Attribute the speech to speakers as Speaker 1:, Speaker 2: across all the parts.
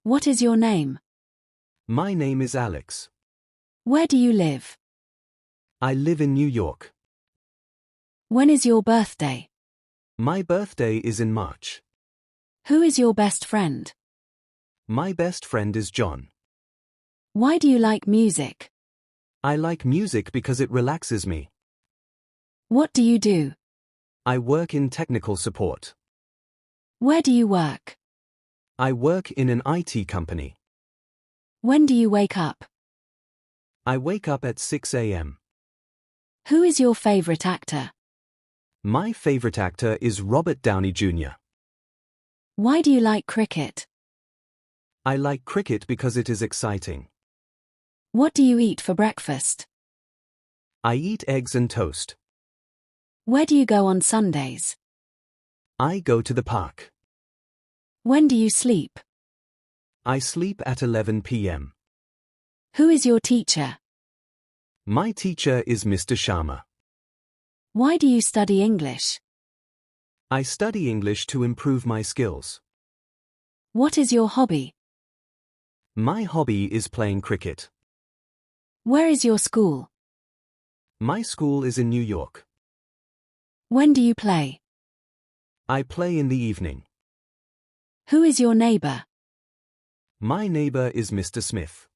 Speaker 1: What is your name?
Speaker 2: My name is Alex.
Speaker 1: Where do you live?
Speaker 2: I live in New York.
Speaker 1: When is your birthday?
Speaker 2: My birthday is in March.
Speaker 1: Who is your best friend?
Speaker 2: My best friend is John.
Speaker 1: Why do you like music?
Speaker 2: I like music because it relaxes me.
Speaker 1: What do you do?
Speaker 2: I work in technical support.
Speaker 1: Where do you work?
Speaker 2: I work in an IT company.
Speaker 1: When do you wake up?
Speaker 2: I wake up at 6 a.m.
Speaker 1: Who is your favorite actor?
Speaker 2: My favorite actor is Robert Downey Jr.
Speaker 1: Why do you like cricket?
Speaker 2: I like cricket because it is exciting.
Speaker 1: What do you eat for breakfast?
Speaker 2: I eat eggs and toast.
Speaker 1: Where do you go on Sundays?
Speaker 2: I go to the park.
Speaker 1: When do you sleep?
Speaker 2: I sleep at 11 p.m.
Speaker 1: Who is your teacher?
Speaker 2: My teacher is Mr. Sharma.
Speaker 1: Why do you study English?
Speaker 2: I study English to improve my skills.
Speaker 1: What is your hobby?
Speaker 2: My hobby is playing cricket.
Speaker 1: Where is your school?
Speaker 2: My school is in New York.
Speaker 1: When do you play?
Speaker 2: I play in the evening.
Speaker 1: Who is your neighbor?
Speaker 2: My neighbor is Mr. Smith.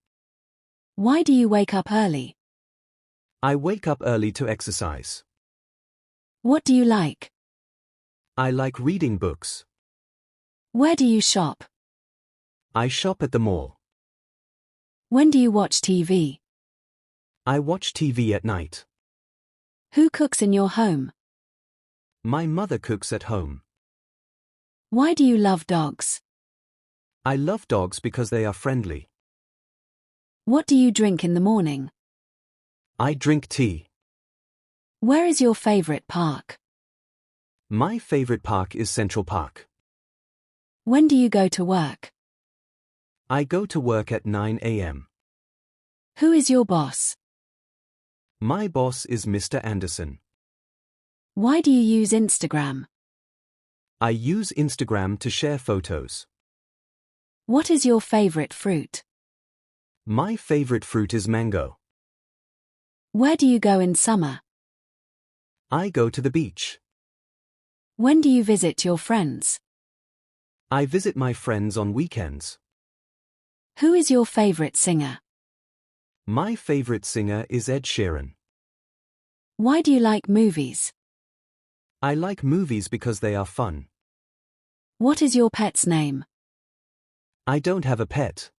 Speaker 1: Why do you wake up early?
Speaker 2: I wake up early to exercise.
Speaker 1: What do you like?
Speaker 2: I like reading books.
Speaker 1: Where do you shop?
Speaker 2: I shop at the mall.
Speaker 1: When do you watch TV?
Speaker 2: I watch TV at night.
Speaker 1: Who cooks in your home?
Speaker 2: My mother cooks at home.
Speaker 1: Why do you love dogs?
Speaker 2: I love dogs because they are friendly.
Speaker 1: What do you drink in the morning?
Speaker 2: I drink tea.
Speaker 1: Where is your favorite park?
Speaker 2: My favorite park is Central Park.
Speaker 1: When do you go to work?
Speaker 2: I go to work at 9 a.m.
Speaker 1: Who is your boss?
Speaker 2: My boss is Mr. Anderson.
Speaker 1: Why do you use Instagram?
Speaker 2: I use Instagram to share photos.
Speaker 1: What is your favorite fruit?
Speaker 2: My favorite fruit is mango.
Speaker 1: Where do you go in summer?
Speaker 2: I go to the beach.
Speaker 1: When do you visit your friends?
Speaker 2: I visit my friends on weekends.
Speaker 1: Who is your favorite singer?
Speaker 2: My favorite singer is Ed Sheeran.
Speaker 1: Why do you like movies?
Speaker 2: I like movies because they are fun.
Speaker 1: What is your pet's name?
Speaker 2: I don't have a pet.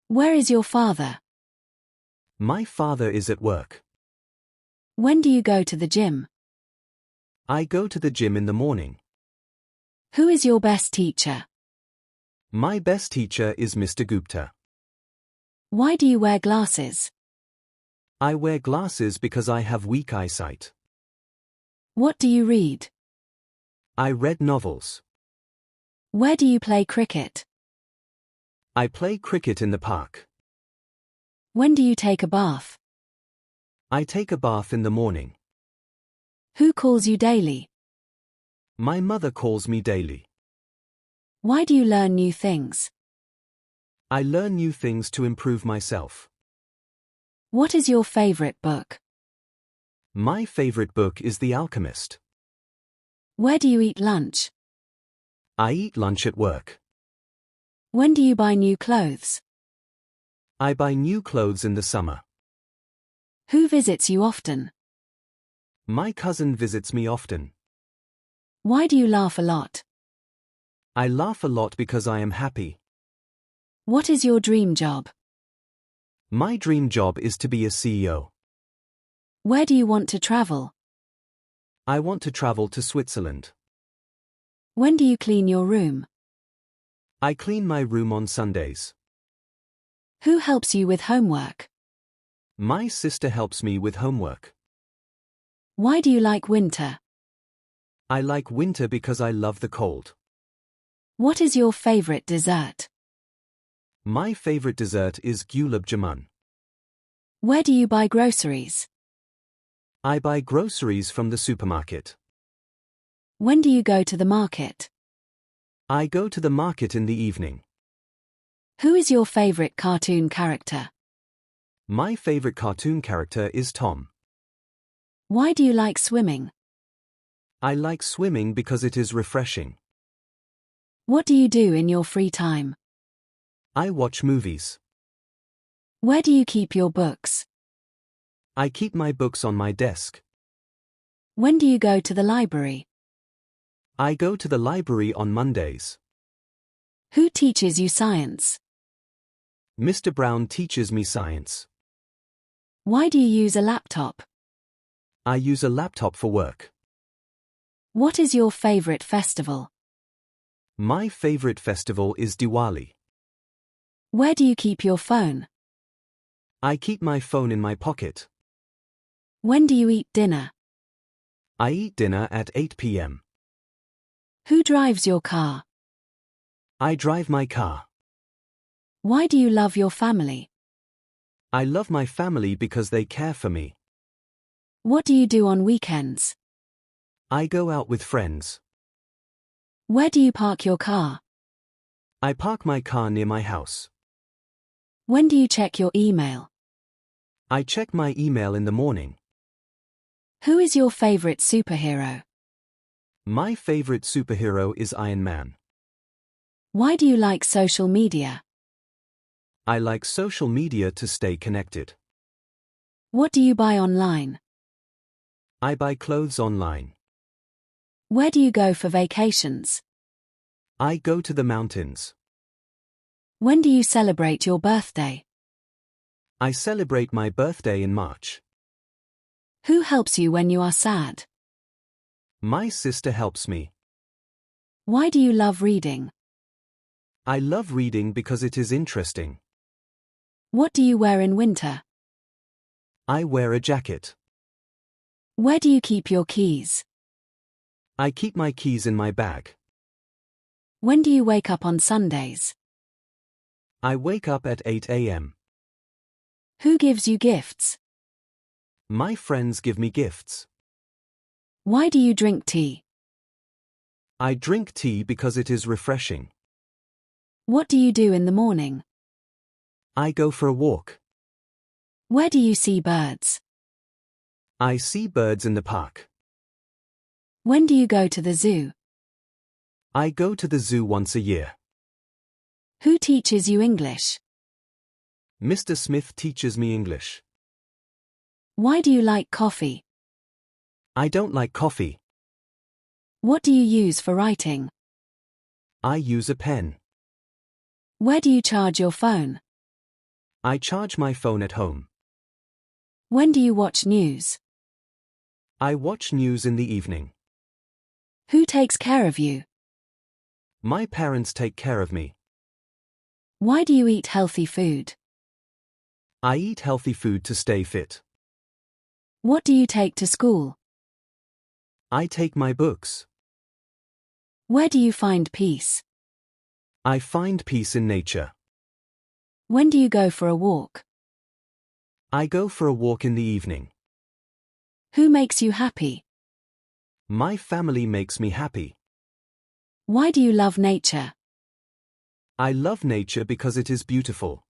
Speaker 1: Where is your father?
Speaker 2: My father is at work.
Speaker 1: When do you go to the gym?
Speaker 2: I go to the gym in the morning.
Speaker 1: Who is your best teacher?
Speaker 2: My best teacher is Mr. Gupta.
Speaker 1: Why do you wear glasses?
Speaker 2: I wear glasses because I have weak eyesight.
Speaker 1: What do you read?
Speaker 2: I read novels.
Speaker 1: Where do you play cricket?
Speaker 2: I play cricket in the park.
Speaker 1: When do you take a bath?
Speaker 2: I take a bath in the morning.
Speaker 1: Who calls you daily?
Speaker 2: My mother calls me daily.
Speaker 1: Why do you learn new things?
Speaker 2: I learn new things to improve myself.
Speaker 1: What is your favorite book?
Speaker 2: My favorite book is The Alchemist.
Speaker 1: Where do you eat lunch?
Speaker 2: I eat lunch at work.
Speaker 1: When do you buy new clothes?
Speaker 2: I buy new clothes in the summer.
Speaker 1: Who visits you often?
Speaker 2: My cousin visits me often.
Speaker 1: Why do you laugh a lot?
Speaker 2: I laugh a lot because I am happy.
Speaker 1: What is your dream job?
Speaker 2: My dream job is to be a CEO.
Speaker 1: Where do you want to travel?
Speaker 2: I want to travel to Switzerland.
Speaker 1: When do you clean your room?
Speaker 2: I clean my room on Sundays.
Speaker 1: Who helps you with homework?
Speaker 2: My sister helps me with homework.
Speaker 1: Why do you like winter?
Speaker 2: I like winter because I love the cold.
Speaker 1: What is your favorite dessert?
Speaker 2: My favorite dessert is gulab jamun.
Speaker 1: Where do you buy groceries?
Speaker 2: I buy groceries from the supermarket.
Speaker 1: When do you go to the market?
Speaker 2: I go to the market in the evening.
Speaker 1: Who is your favorite cartoon character?
Speaker 2: My favorite cartoon character is Tom.
Speaker 1: Why do you like swimming?
Speaker 2: I like swimming because it is refreshing.
Speaker 1: What do you do in your free time?
Speaker 2: I watch movies.
Speaker 1: Where do you keep your books?
Speaker 2: I keep my books on my desk.
Speaker 1: When do you go to the library?
Speaker 2: I go to the library on Mondays.
Speaker 1: Who teaches you science?
Speaker 2: Mr. Brown teaches me science.
Speaker 1: Why do you use a laptop?
Speaker 2: I use a laptop for work.
Speaker 1: What is your favorite festival?
Speaker 2: My favorite festival is Diwali.
Speaker 1: Where do you keep your phone?
Speaker 2: I keep my phone in my pocket.
Speaker 1: When do you eat dinner?
Speaker 2: I eat dinner at 8 p.m.
Speaker 1: Who drives your car?
Speaker 2: I drive my car.
Speaker 1: Why do you love your family?
Speaker 2: I love my family because they care for me.
Speaker 1: What do you do on weekends?
Speaker 2: I go out with friends.
Speaker 1: Where do you park your car?
Speaker 2: I park my car near my house.
Speaker 1: When do you check your email?
Speaker 2: I check my email in the morning.
Speaker 1: Who is your favorite superhero?
Speaker 2: My favorite superhero is Iron Man.
Speaker 1: Why do you like social media?
Speaker 2: I like social media to stay connected.
Speaker 1: What do you buy online?
Speaker 2: I buy clothes online.
Speaker 1: Where do you go for vacations?
Speaker 2: I go to the mountains.
Speaker 1: When do you celebrate your birthday?
Speaker 2: I celebrate my birthday in March.
Speaker 1: Who helps you when you are sad?
Speaker 2: My sister helps me.
Speaker 1: Why do you love reading?
Speaker 2: I love reading because it is interesting.
Speaker 1: What do you wear in winter?
Speaker 2: I wear a jacket.
Speaker 1: Where do you keep your keys?
Speaker 2: I keep my keys in my bag.
Speaker 1: When do you wake up on Sundays?
Speaker 2: I wake up at 8 a.m.
Speaker 1: Who gives you gifts?
Speaker 2: My friends give me gifts.
Speaker 1: Why do you drink tea?
Speaker 2: I drink tea because it is refreshing.
Speaker 1: What do you do in the morning?
Speaker 2: I go for a walk.
Speaker 1: Where do you see birds?
Speaker 2: I see birds in the park.
Speaker 1: When do you go to the zoo?
Speaker 2: I go to the zoo once a year.
Speaker 1: Who teaches you English?
Speaker 2: Mr. Smith teaches me English.
Speaker 1: Why do you like coffee?
Speaker 2: I don't like coffee.
Speaker 1: What do you use for writing?
Speaker 2: I use a pen.
Speaker 1: Where do you charge your phone?
Speaker 2: I charge my phone at home.
Speaker 1: When do you watch news?
Speaker 2: I watch news in the evening.
Speaker 1: Who takes care of you?
Speaker 2: My parents take care of me.
Speaker 1: Why do you eat healthy food?
Speaker 2: I eat healthy food to stay fit.
Speaker 1: What do you take to school?
Speaker 2: I take my books.
Speaker 1: Where do you find peace?
Speaker 2: I find peace in nature.
Speaker 1: When do you go for a walk?
Speaker 2: I go for a walk in the evening.
Speaker 1: Who makes you happy?
Speaker 2: My family makes me happy.
Speaker 1: Why do you love nature?
Speaker 2: I love nature because it is beautiful.